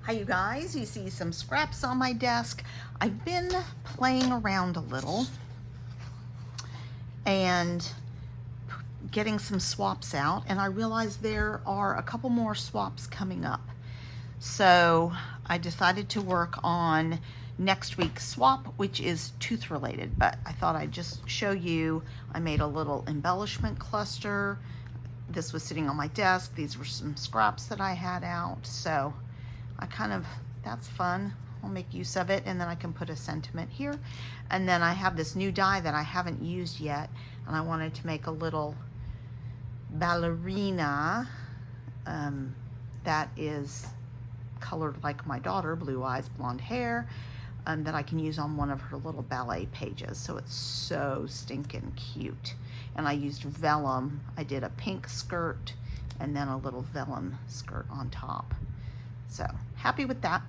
Hi you guys, you see some scraps on my desk. I've been playing around a little and getting some swaps out, and I realized there are a couple more swaps coming up. So I decided to work on next week's swap, which is tooth related, but I thought I'd just show you. I made a little embellishment cluster. This was sitting on my desk. These were some scraps that I had out, so that's fun. I'll make use of it, and then I can put a sentiment here. And then I have this new die that I haven't used yet, and I wanted to make a little ballerina that is colored like my daughter, blue eyes, blonde hair, that I can use on one of her little ballet pages. So it's so stinking cute. And I used vellum. I did a pink skirt and then a little vellum skirt on top. So happy with that.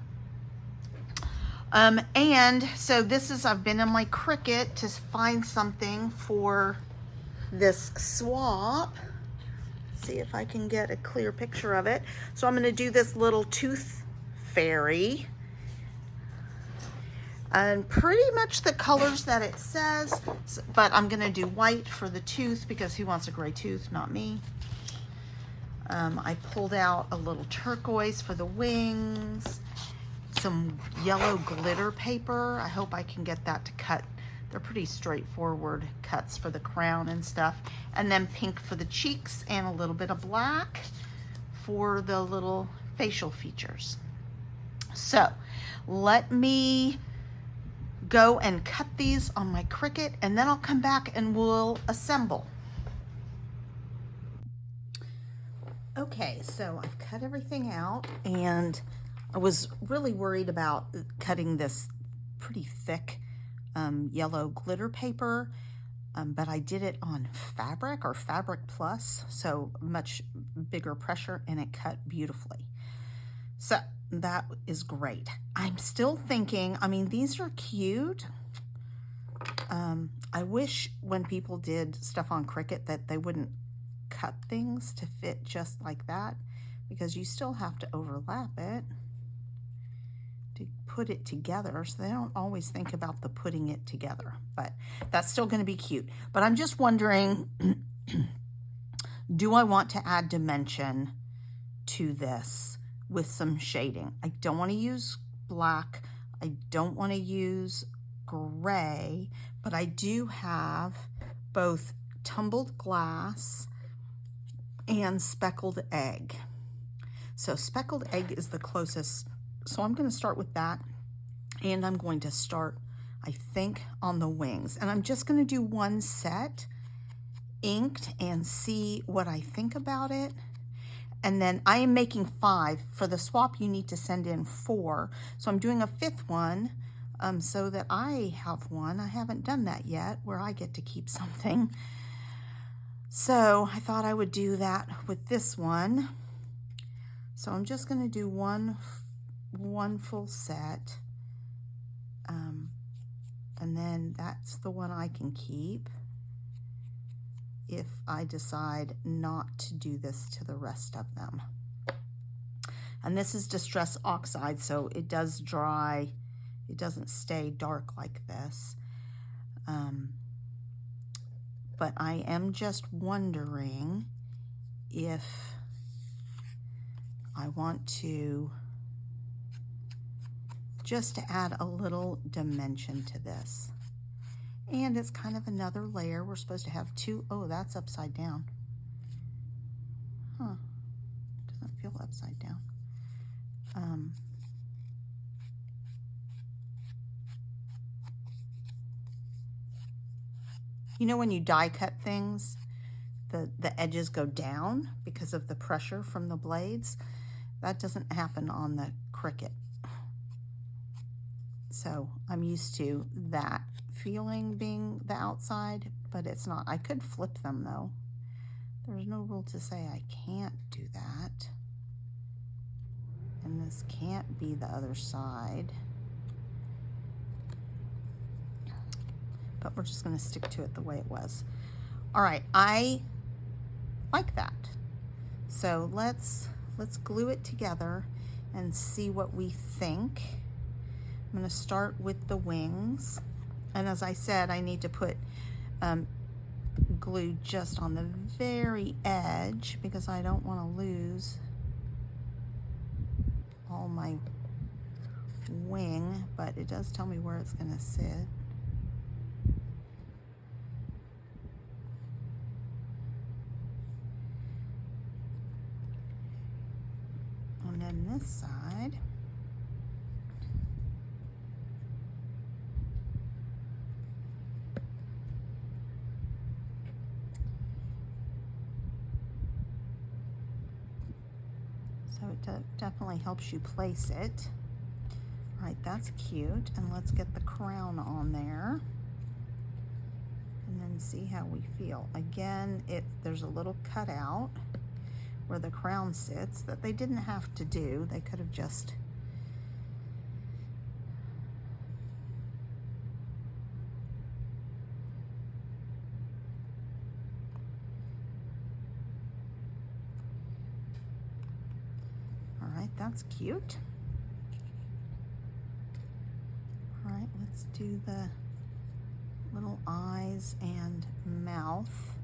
And so I've been in my Cricut to find something for this swap. See if I can get a clear picture of it. So I'm going to do this little Tooth Fairy. And pretty much the colors that it says, but I'm going to do white for the tooth because who wants a gray tooth? Not me. I pulled out a little turquoise for the wings, some yellow glitter paper. I hope I can get that to cut. They're pretty straightforward cuts for the crown and stuff. And then pink for the cheeks and a little bit of black for the little facial features. So let me go and cut these on my Cricut, and then I'll come back and we'll assemble. Okay, so I've cut everything out, and I was really worried about cutting this pretty thick yellow glitter paper, but I did it on fabric or fabric plus, so much bigger pressure, and it cut beautifully. So that is great. I'm still thinking, I mean, these are cute. I wish when people did stuff on Cricut that they wouldn't cut things to fit just like that, because you still have to overlap it to put it together, so they don't always think about the putting it together, but that's still going to be cute. But I'm just wondering, do I want to add dimension to this with some shading? I don't want to use black, I don't want to use gray, but I do have both tumbled glass and speckled egg. So speckled egg is the closest, so I'm going to start with that, and I'm going to start, I think, on the wings, and I'm just going to do one set inked and see what I think about it. And then I am making 5 for the swap. You need to send in 4, so I'm doing a 5th one so that I have one. I haven't done that yet where I get to keep something. So I thought I would do that with this one. So I'm just going to do one full set. And then that's the one I can keep if I decide not to do this to the rest of them. And this is Distress Oxide, so it does dry. It doesn't stay dark like this. But I am just wondering if I want to just add a little dimension to this. And it's kind of another layer. We're supposed to have 2. Oh, that's upside down. Huh. Doesn't feel upside down. You know when you die cut things, the edges go down because of the pressure from the blades? That doesn't happen on the Cricut. So I'm used to that feeling being the outside, but it's not. I could flip them though. There's no rule to say I can't do that. And this can't be the other side. But we're just going to stick to it the way it was. All right, I like that. So let's glue it together, and see what we think. I'm going to start with the wings. And as I said, I need to put glue just on the very edge because I don't want to lose all my wing, but it does tell me where it's going to sit. And then this side. So it definitely helps you place it. All right, that's cute. And let's get the crown on there and then see how we feel. Again, there's a little cutout where the crown sits that they didn't have to do. They could have just that's cute. All right, let's do the little eyes and mouth.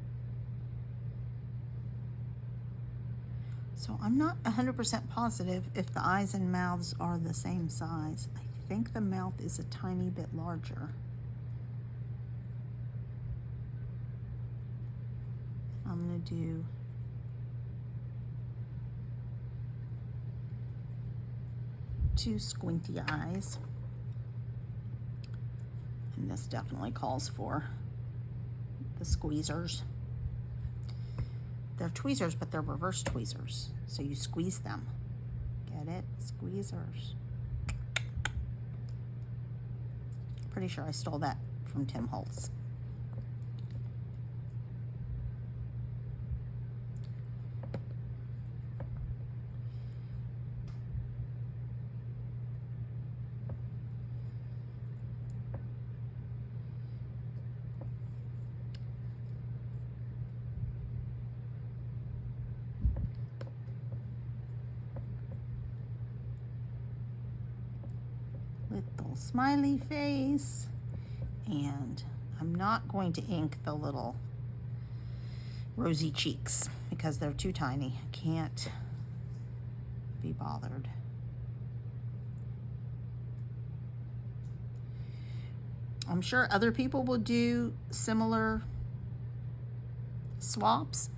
So I'm not 100% positive if the eyes and mouths are the same size. I think the mouth is a tiny bit larger. I'm going to do two squinty eyes. And this definitely calls for the squeezers. They're tweezers, but they're reverse tweezers. So you squeeze them. Get it? Squeezers. Pretty sure I stole that from Tim Holtz. Little smiley face, and I'm not going to ink the little rosy cheeks because they're too tiny. I can't be bothered. I'm sure other people will do similar swaps,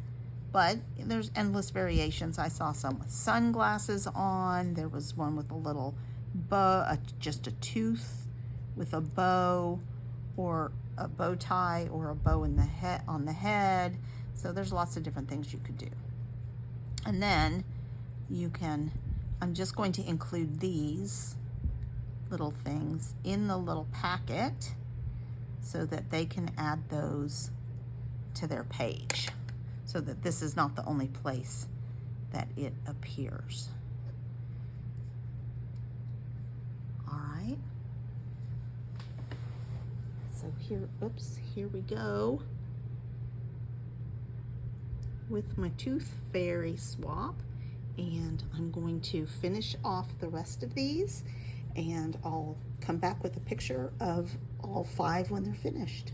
but there's endless variations. I saw some with sunglasses on. There was one with a little bow, just a tooth with a bow, or a bow tie, or a bow in the head, on the head. So there's lots of different things you could do. And then you can, I'm just going to include these little things in the little packet so that they can add those to their page, so that this is not the only place that it appears. So here, oops, here we go with my Tooth Fairy swap, and I'm going to finish off the rest of these, and I'll come back with a picture of all 5 when they're finished.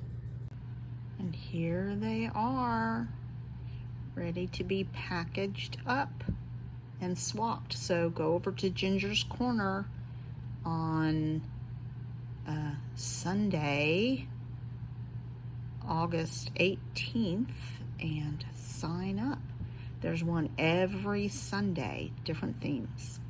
And here they are, ready to be packaged up and swapped. So go over to Ginger's Corner on Sunday, August 18th, and sign up. There's one every Sunday, different themes.